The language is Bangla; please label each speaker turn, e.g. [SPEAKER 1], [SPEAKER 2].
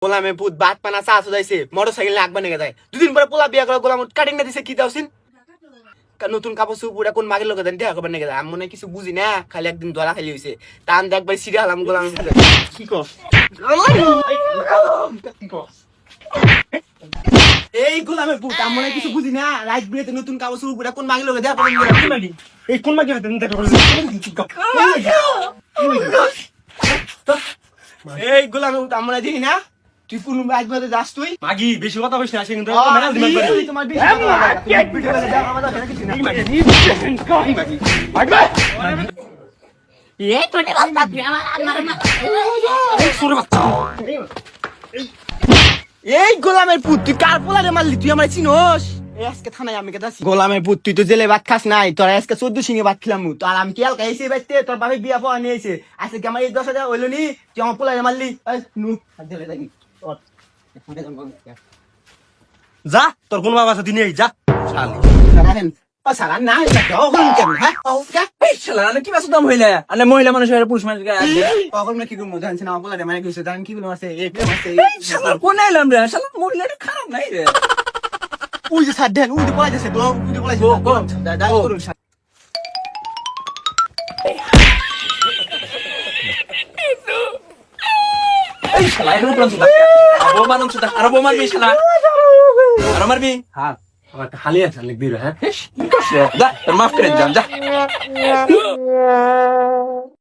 [SPEAKER 1] গোলামে পুত বাত পানা চা চুদাইছে মোটরসাইকেল লাগবে নাকি যায় দুদিন পরে পোলা বিয়া করে গোলাম কাটিং না দিছে কি দাওছিন নতুন কাপড় চুপুরা কোন মাগের লোক দেন দেখা করবেন নাকি যায় আমি মনে কিছু বুঝি না খালি একদিন ধরা খালি হয়েছে টান দেখবার সিরিয়া হলাম গোলাম কি কর এই গোলামের পুত আমি মনে কিছু বুঝি না রাইট বিয়েতে নতুন কাপড় চুপুরা কোন মাগের লোক দেখা করবেন
[SPEAKER 2] এই কোন মাগি হাতে দেখা করছিস
[SPEAKER 1] এই গোলামের পুত আমরা জানি না তুই কোন রাইট বিয়েতে যাস তুই
[SPEAKER 2] মাগি বেশি কথা কইছ না সে কিন্তু মেলা দিমান করে
[SPEAKER 1] তোমার ভিডিও দেখা আমাদের কিছু না
[SPEAKER 3] এই তোরে বাচ্চা তুই
[SPEAKER 1] এই গোলামের পুত তুই কার পোলারে মারলি তুই আমার চিনোস এই আজকে থানায় আমি কেদাছি গোলামের পুত তুই তো জেলে ভাত খাস নাই তোর আজকে 14 সিংহে ভাত খেলাম তো আর আমি কি আলকা এসে বাইতে তোর বাপে বিয়া পাওয়া নিয়েছে আজকে কি আমার এই 10,000 হইলো নি তুই আমার পোলারে মারলি নু জেলে থাকি
[SPEAKER 2] যা তোর কোন বাবা আছে তুই নেই যা শালি
[SPEAKER 1] সারান সারান না কখন কেন হ্যাঁ
[SPEAKER 3] এই শালা না কি বাসু দাম হইলা আনে মহিলা মানুষের পুরুষ মানুষ
[SPEAKER 1] কখন কি করবো জানছি না আমার পোলারে মানে কইছে জান কি বলবো আছে এই
[SPEAKER 3] শালা কোন আইলাম রে শালা মহিলাটা খারাপ নাই রে
[SPEAKER 1] ওই যে সাধ্যান ওই যে পড়া যাচ্ছে গোলাম ওই যে পড়া যাচ্ছে দাদা করুন
[SPEAKER 3] এই শালা এরকম প্রান্ত আবো মানুষ তো আরো মারবি শালা আরো মারবি
[SPEAKER 2] হ্যাঁ আমার খালি আছে লিখবি রে হ্যাঁ
[SPEAKER 3] কি করছ যা তোর মাফ করে দিলাম যা